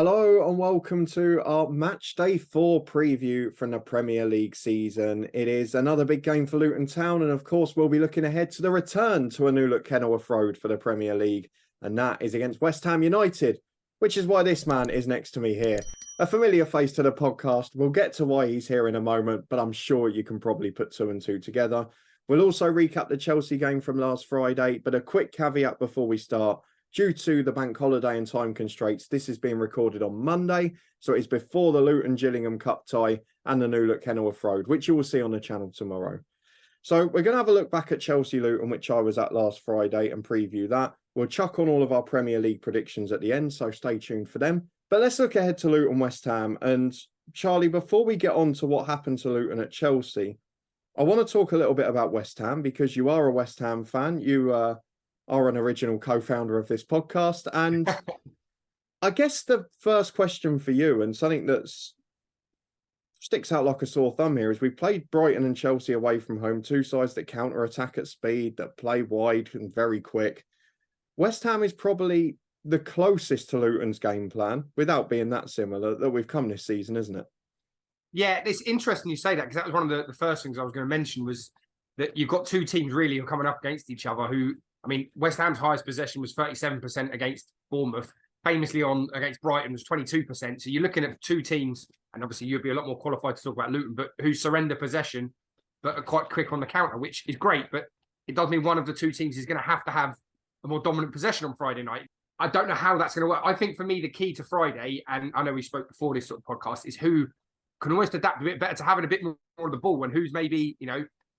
Hello and welcome to our match day 4 preview from the Premier League season. It is another big game for Luton Town, and of course we'll be looking ahead to the return to a new look Kenilworth Road for the Premier League, and that is against West Ham United, which is why this man is next to me here. A familiar face to the podcast. We'll get to why he's here in a moment, but I'm sure you can probably put two and two together. We'll also recap the Chelsea game from last Friday, but a quick caveat before we start. Due to the bank holiday and time constraints, this is being recorded on Monday, so it is before the Luton-Gillingham Cup tie and the new look Kenilworth Road, which you will see on the channel tomorrow. So we're going to have a look back at Chelsea-Luton, which I was at last Friday, and preview that. We'll chuck on all of our Premier League predictions at the end, so stay tuned for them. But let's look ahead to Luton-West Ham. And Charlie, before we get on to what happened to Luton at Chelsea, I want to talk a little bit about West Ham, because you are a West Ham fan. You are an original co-founder of this podcast. And I guess the first question for you, and something that sticks out like a sore thumb here, is we played Brighton and Chelsea away from home, two sides that counter-attack at speed, that play wide and very quick. West Ham is probably the closest to Luton's game plan, without being that similar, that we've come this season, isn't it? Yeah, it's interesting you say that, because that was one of the first things I was going to mention, was that you've got two teams really who are coming up against each other who, I mean, West Ham's highest possession was 37% against Bournemouth. Famously against Brighton was 22%. So you're looking at two teams, and obviously you'd be a lot more qualified to talk about Luton, but who surrender possession, but are quite quick on the counter, which is great. But it does mean one of the two teams is going to have a more dominant possession on Friday night. I don't know how that's going to work. I think for me, the key to Friday, and I know we spoke before this sort of podcast, is who can almost adapt a bit better to having a bit more of the ball, and who's maybe,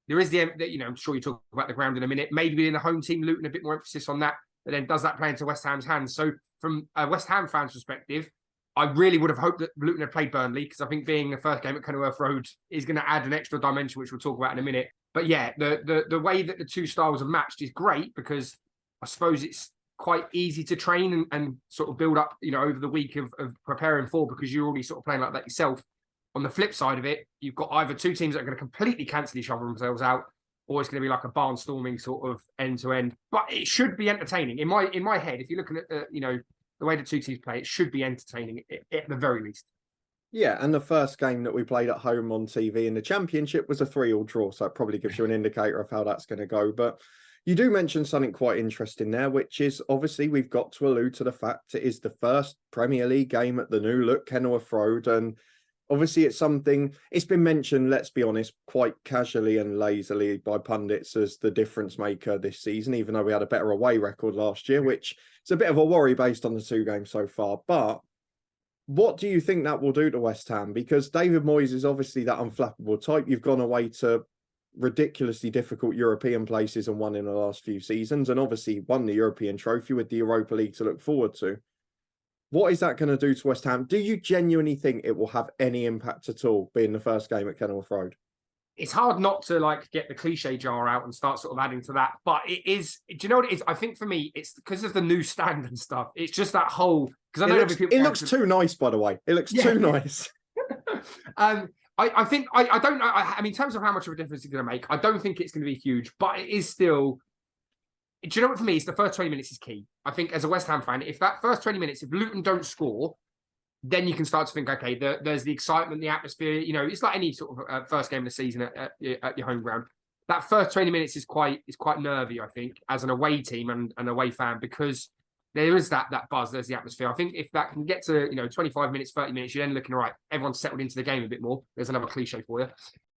there is I'm sure you talk about the ground in a minute. Maybe in the home team, Luton, a bit more emphasis on that. But then does that play into West Ham's hands? So from a West Ham fan's perspective, I really would have hoped that Luton had played Burnley, because I think being the first game at Kenilworth Road is going to add an extra dimension, which we'll talk about in a minute. But yeah, the way that the two styles have matched is great, because I suppose it's quite easy to train and sort of build up, over the week of preparing for, because you're already sort of playing like that yourself. On the flip side of it, you've got either two teams that are going to completely cancel each other themselves out, or it's going to be like a barnstorming sort of end to end. But it should be entertaining. In my head, if you're looking at the way the two teams play, it should be entertaining at the very least. Yeah, and the first game that we played at home on TV in the Championship was a 3-3 draw, so it probably gives you an indicator of how that's going to go. But you do mention something quite interesting there, which is obviously we've got to allude to the fact it is the first Premier League game at the new look Kenilworth Road, and obviously, it's something, it's been mentioned, let's be honest, quite casually and lazily by pundits as the difference maker this season, even though we had a better away record last year, which is a bit of a worry based on the two games so far. But what do you think that will do to West Ham? Because David Moyes is obviously that unflappable type. You've gone away to ridiculously difficult European places and won in the last few seasons, and obviously won the European trophy with the Europa League to look forward to. What is that going to do to West Ham? Do you genuinely think it will have any impact at all, being the first game at Kenilworth Road? It's hard not to get the cliche jar out and start sort of adding to that. But it is, do you know what it is? I think for me, it's because of the new stand and stuff. It's just that whole, because I know it looks too nice, by the way. It looks too nice. I think, I don't know. I mean, in terms of how much of a difference it's going to make, I don't think it's going to be huge, but it is still. Do you know what, for me, it's the first 20 minutes is key. I think as a West Ham fan, if that first 20 minutes, if Luton don't score, then you can start to think, okay, there's the excitement, the atmosphere. It's like any sort of first game of the season at your home ground. That first 20 minutes is quite nervy, I think, as an away team and an away fan, because there is that buzz, there's the atmosphere. I think if that can get to 25 minutes, 30 minutes, you're then looking, all right, everyone's settled into the game a bit more. There's another cliche for you.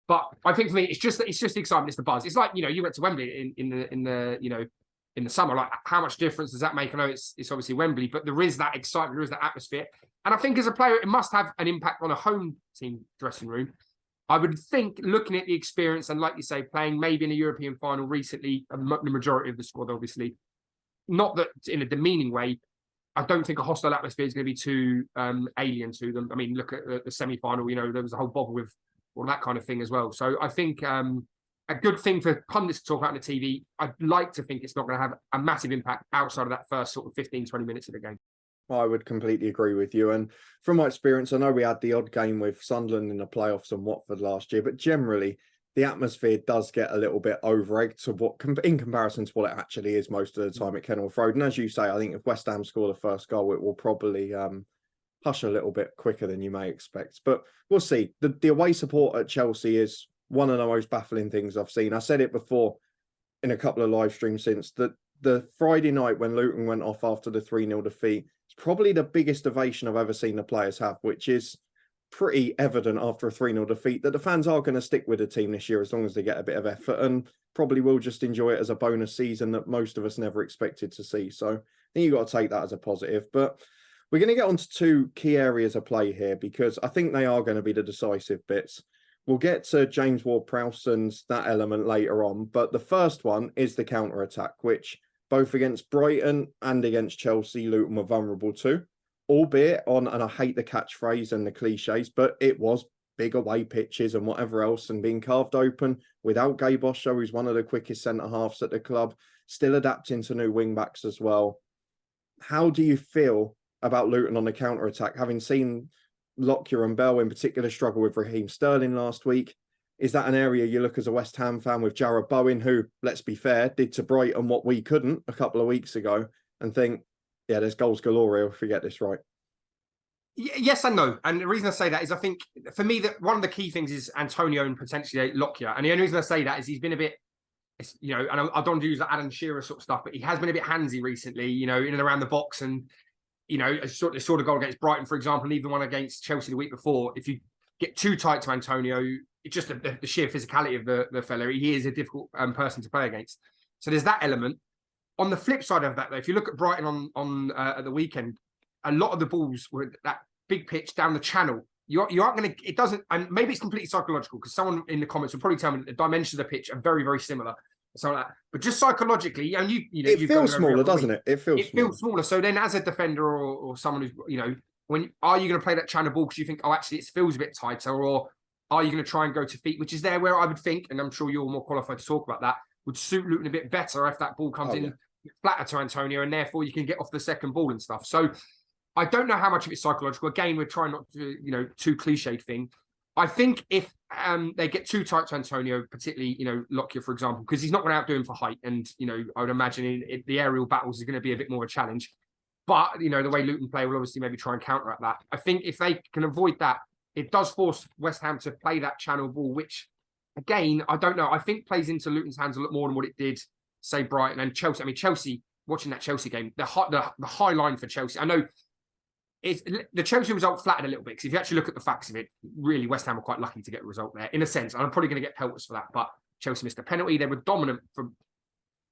But I think for me, it's just the excitement, it's the buzz. It's like, you went to Wembley in the summer, like how much difference does that make? I know it's obviously Wembley, but there is that excitement, there is that atmosphere. And I think as a player, it must have an impact on a home team dressing room. I would think, looking at the experience, and like you say, playing maybe in a European final recently, the majority of the squad, obviously, not that in a demeaning way, I don't think a hostile atmosphere is going to be too alien to them. I mean, look at the semi-final, there was a whole bother with all that kind of thing as well. So I think a good thing for pundits to talk about on the TV. I'd like to think it's not going to have a massive impact outside of that first sort of 15, 20 minutes of the game. I would completely agree with you. And from my experience, I know we had the odd game with Sunderland in the playoffs and Watford last year, but generally the atmosphere does get a little bit over-egged to in comparison to what it actually is most of the time at Kenilworth Road. And as you say, I think if West Ham score the first goal, it will probably hush a little bit quicker than you may expect. But we'll see. The away support at Chelsea is one of the most baffling things I've seen. I said it before in a couple of live streams since, that the Friday night when Luton went off after the 3-0 defeat, it's probably the biggest ovation I've ever seen the players have, which is pretty evident after a 3-0 defeat that the fans are going to stick with the team this year as long as they get a bit of effort, and probably will just enjoy it as a bonus season that most of us never expected to see. So I think you've got to take that as a positive. But we're going to get on to two key areas of play here, because I think they are going to be the decisive bits. We'll get to James Ward-Prowse and that element later on, but the first one is the counter-attack, which both against Brighton and against Chelsea, Luton were vulnerable to, albeit on, and I hate the catchphrase and the cliches, but it was big away pitches and whatever else, and being carved open without Gabe Osho, who's one of the quickest centre-halves at the club, still adapting to new wing-backs as well. How do you feel about Luton on the counter-attack, having seen Lockyer and Bell in particular struggle with Raheem Sterling last week? Is that an area you look as a West Ham fan with Jarrod Bowen, who, let's be fair, did to Brighton what we couldn't a couple of weeks ago, and think, yeah, there's goals galore here if we get this right? Yes and no. And the reason I say that is I think, for me, that one of the key things is Antonio and potentially Lockyer. And the only reason I say that is he's been a bit, you know, and I don't use the Alan Shearer sort of stuff, but he has been a bit handsy recently, you know, in and around the box. And, you know, a sort of goal against Brighton, for example, and even one against Chelsea the week before, if you get too tight to Antonio, it's just the sheer physicality of the fella. He is a difficult person to play against. So there's that element. On the flip side of that, though, if you look at Brighton on at the weekend, a lot of the balls were that big pitch down the channel. You aren't going to, it doesn't, and maybe it's completely psychological, because someone in the comments will probably tell me that the dimensions of the pitch are very, very similar. Something like that. But just psychologically, and it feels smaller, doesn't it? It feels smaller. So then, as a defender or someone who's, you know, when are you going to play that channel ball because you think, oh, actually, it feels a bit tighter, or are you going to try and go to feet, which is there where I would think, and I'm sure you're more qualified to talk about that, would suit Luton a bit better if that ball comes in flatter to Antonio, and therefore you can get off the second ball and stuff. So I don't know how much of it's psychological. Again, we're trying not to, you know, too cliched thing. I think if they get too tight to Antonio, particularly, you know, Lockyer, for example, because he's not going to outdo him for height. And, you know, I would imagine the aerial battles is going to be a bit more of a challenge. But, you know, the way Luton play will obviously maybe try and counteract that. I think if they can avoid that, it does force West Ham to play that channel ball, which, again, I don't know. I think plays into Luton's hands a lot more than what it did, say, Brighton and Chelsea. I mean, Chelsea, watching that Chelsea game, the high line for Chelsea, I know the Chelsea result flattered a little bit, because if you actually look at the facts of it, really West Ham were quite lucky to get a result there, in a sense. And I'm probably going to get pelters for that, but Chelsea missed a penalty. They were dominant from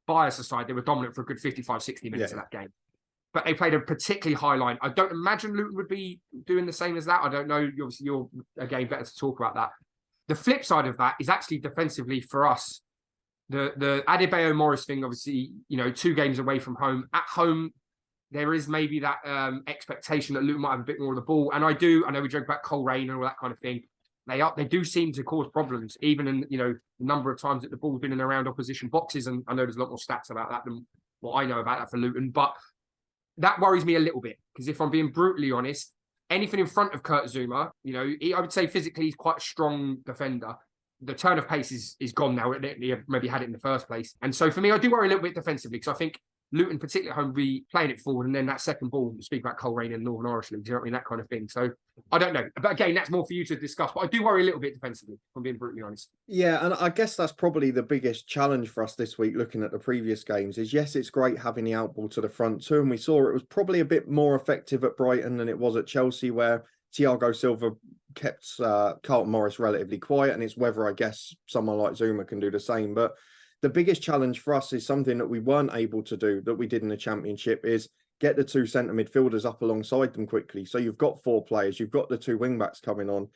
bias aside. They were dominant for a good 55, 60 minutes of that game. But they played a particularly high line. I don't imagine Luton would be doing the same as that. I don't know. Obviously, you're, again, better to talk about that. The flip side of that is actually defensively for us. The Adebayo Morris thing, obviously, you know, 2 games away from home. At home, there is maybe that expectation that Luton might have a bit more of the ball. And I know we joke about Coleraine and all that kind of thing. They do seem to cause problems, even in, you know, the number of times that the ball's been in and around opposition boxes. And I know there's a lot more stats about that than what I know about that for Luton. But that worries me a little bit, because if I'm being brutally honest, anything in front of Kurt Zouma, you know, I would say physically he's quite a strong defender. The turn of pace is gone now. He maybe had it in the first place. And so for me, I do worry a little bit defensively, because I think Luton, particularly at home, will be playing it forward, and then that second ball, speak about Coleraine and Northern Irish League, do you know what I mean? That kind of thing. So I don't know. But again, that's more for you to discuss. But I do worry a little bit defensively, if I'm being brutally honest. Yeah, and I guess that's probably the biggest challenge for us this week, looking at the previous games, is yes, it's great having the outball to the front too. And we saw it was probably a bit more effective at Brighton than it was at Chelsea, where Thiago Silva kept Carlton Morris relatively quiet. And it's whether, I guess, someone like Zouma can do the same. But the biggest challenge for us is something that we weren't able to do, that we did in the Championship, is get the 2 centre midfielders up alongside them quickly. So you've got 4 players, you've got the 2 wing backs coming on.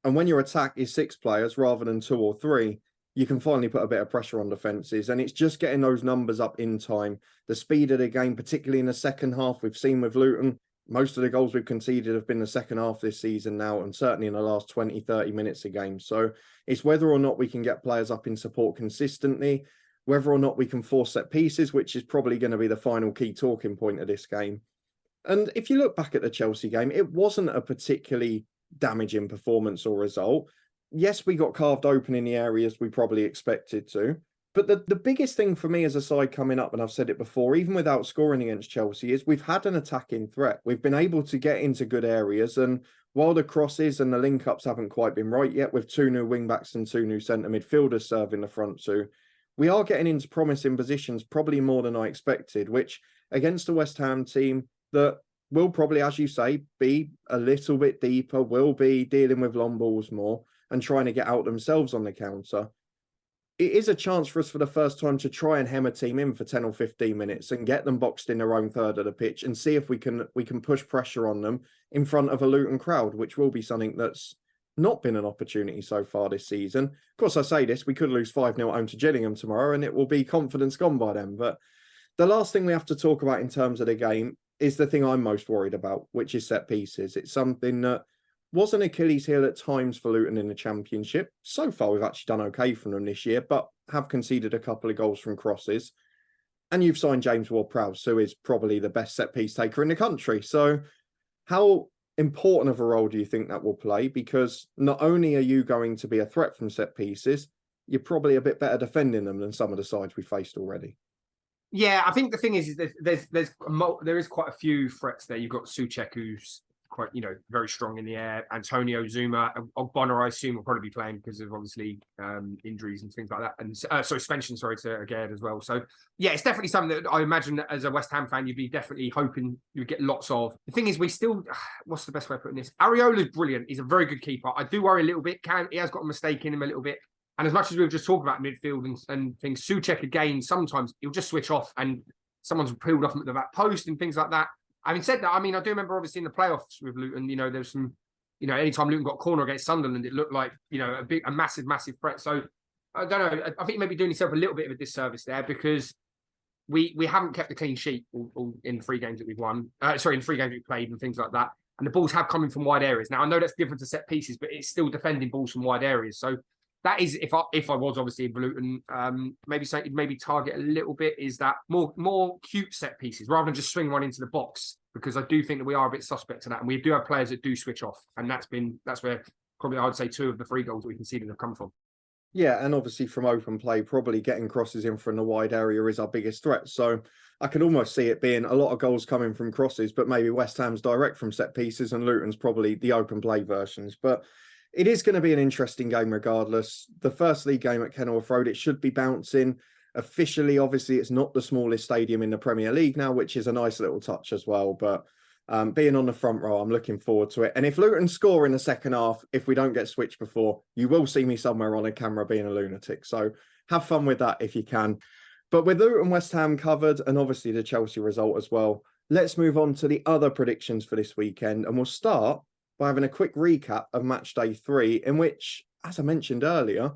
And when your attack is 6 players rather than 2 or 3, you can finally put a bit of pressure on defences. And it's just getting those numbers up in time. The speed of the game, particularly in the second half, we've seen with Luton, most of the goals we've conceded have been the second half this season now, and certainly in the last 20, 30 minutes a game. So it's whether or not we can get players up in support consistently, whether or not we can force set pieces, which is probably going to be the final key talking point of this game. And if you look back at the Chelsea game, it wasn't a particularly damaging performance or result. Yes, we got carved open in the areas we probably expected to, But the biggest thing for me as a side coming up, and I've said it before, even without scoring against Chelsea, is we've had an attacking threat. We've been able to get into good areas. And while the crosses and the link-ups haven't quite been right yet, with 2 new wing-backs and 2 new centre midfielders serving the front two, we are getting into promising positions, probably more than I expected, which against the West Ham team that will probably, as you say, be a little bit deeper, will be dealing with long balls more and trying to get out themselves on the counter. It is a chance for us for the first time to try and hem a team in for 10 or 15 minutes and get them boxed in their own third of the pitch and see if we can push pressure on them in front of a Luton crowd, which will be something that's not been an opportunity so far this season. Of course, I say this, we could lose 5-0 at home to Gillingham tomorrow and it will be confidence gone by then. But the last thing we have to talk about in terms of the game is the thing I'm most worried about, which is set pieces. It's something that was an Achilles heel at times for Luton in the Championship. So far, we've actually done okay from them this year, but have conceded a couple of goals from crosses. And you've signed James Ward-Prowse, who is probably the best set-piece taker in the country. So how important of a role do you think that will play? Because not only are you going to be a threat from set pieces, you're probably a bit better defending them than some of the sides we faced already. Yeah, I think the thing is there is quite a few threats there. You've got Souček, who's quite, very strong in the air. Antonio Zuma, Ogbonna, I assume, will probably be playing because of obviously injuries and things like that. And suspension, to Agard as well. So yeah, it's definitely something that I imagine that as a West Ham fan, you'd be definitely hoping you'd get lots of. The thing is, we still, what's the best way of putting this? Areola's brilliant. He's a very good keeper. I do worry a little bit. He has got a mistake in him a little bit. And as much as we were just talking about midfield and things, Souček again, sometimes he'll just switch off and someone's peeled off him at the back post and things like that. Having said that, I do remember obviously in the playoffs with Luton, there was some, anytime Luton got a corner against Sunderland, it looked like, a massive threat. So I don't know. I think you may be doing yourself a little bit of a disservice there because we haven't kept a clean sheet all in 3 games that we've won. In 3 games we've played and things like that. And the balls have come in from wide areas. Now I know that's different to set pieces, but it's still defending balls from wide areas. So that is, if I was obviously in Luton, maybe target a little bit is that more cute set pieces rather than just swing one into the box, because I do think that we are a bit suspect to that, and we do have players that do switch off, and that's where probably I would say 2 of the 3 goals that we conceded have come from. Yeah, and obviously from open play, probably getting crosses in from the wide area is our biggest threat. So I can almost see it being a lot of goals coming from crosses, but maybe West Ham's direct from set pieces and Luton's probably the open play versions. But it is going to be an interesting game regardless. The first league game at Kenilworth Road, it should be bouncing. Officially, obviously, it's not the smallest stadium in the Premier League now, which is a nice little touch as well. But being on the front row, I'm looking forward to it. And if Luton score in the second half, if we don't get switched before, you will see me somewhere on a camera being a lunatic. So have fun with that if you can. But with Luton West Ham covered and obviously the Chelsea result as well, let's move on to the other predictions for this weekend. And we'll start by having a quick recap of match day 3, in which, as I mentioned earlier,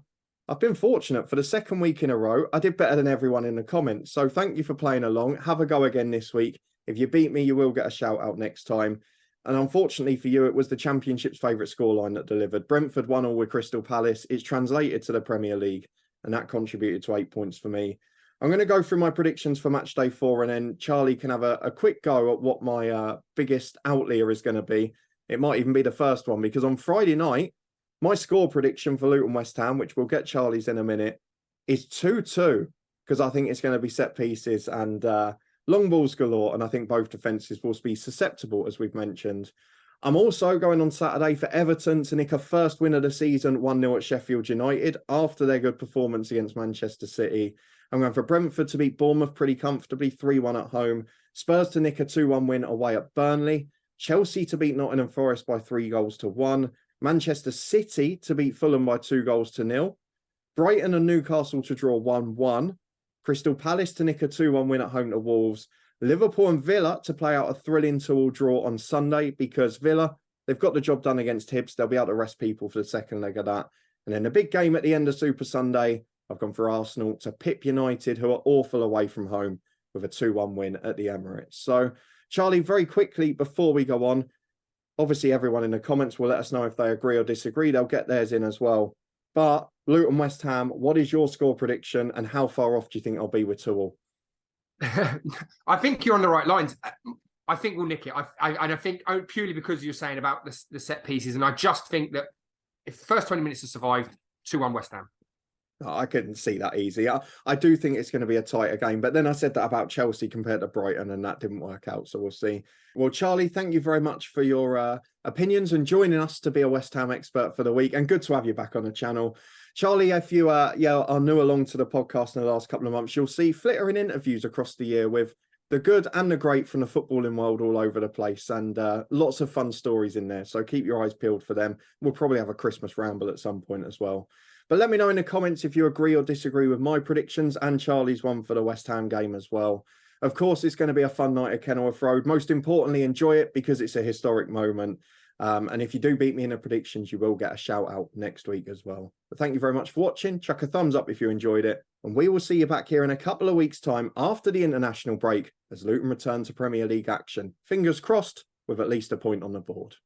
I've been fortunate for the 2nd week in a row. I did better than everyone in the comments. So thank you for playing along. Have a go again this week. If you beat me, you will get a shout out next time. And unfortunately for you, it was the Championship's favourite scoreline that delivered. Brentford 1-1 with Crystal Palace. It's translated to the Premier League, and that contributed to 8 points for me. I'm going to go through my predictions for match day 4, and then Charlie can have a quick go at what my biggest outlier is going to be. It might even be the first one, because on Friday night, my score prediction for Luton West Ham, which we'll get Charlie's in a minute, is 2-2, because I think it's going to be set pieces and long balls galore, and I think both defences will be susceptible, as we've mentioned. I'm also going on Saturday for Everton to nick a first win of the season, 1-0 at Sheffield United, after their good performance against Manchester City. I'm going for Brentford to beat Bournemouth pretty comfortably, 3-1 at home. Spurs to nick a 2-1 win away at Burnley. Chelsea to beat Nottingham Forest by 3-1. Manchester City to beat Fulham by 2-0. Brighton and Newcastle to draw 1-1. Crystal Palace to nick a 2-1 win at home to Wolves. Liverpool and Villa to play out a thrilling 2-2 draw on Sunday, because Villa, they've got the job done against Hibs. They'll be able to rest people for the second leg of that. And then the big game at the end of Super Sunday, I've gone for Arsenal to pip United, who are awful away from home, with a 2-1 win at the Emirates. So, Charlie, very quickly before we go on, obviously everyone in the comments will let us know if they agree or disagree. They'll get theirs in as well. But Luton West Ham, what is your score prediction and how far off do you think I'll be with 2-2? I think you're on the right lines. I think we'll nick it. I think purely because you're saying about the set pieces, and I just think that if the first 20 minutes are survived, 2-1 West Ham. I couldn't see that easy. I do think it's going to be a tighter game, but then I said that about Chelsea compared to Brighton, and that didn't work out. So we'll see. Well, Charlie, thank you very much for your opinions and joining us to be a West Ham expert for the week. And good to have you back on the channel. Charlie, if you are new along to the podcast in the last couple of months, you'll see flittering interviews across the year with the good and the great from the footballing world all over the place, and lots of fun stories in there. So keep your eyes peeled for them. We'll probably have a Christmas ramble at some point as well. But let me know in the comments if you agree or disagree with my predictions and Charlie's one for the West Ham game as well. Of course, it's going to be a fun night at Kenilworth Road. Most importantly, enjoy it because it's a historic moment. And if you do beat me in the predictions, you will get a shout out next week as well. But thank you very much for watching. Chuck a thumbs up if you enjoyed it. And we will see you back here in a couple of weeks' time after the international break as Luton return to Premier League action. Fingers crossed with at least a point on the board.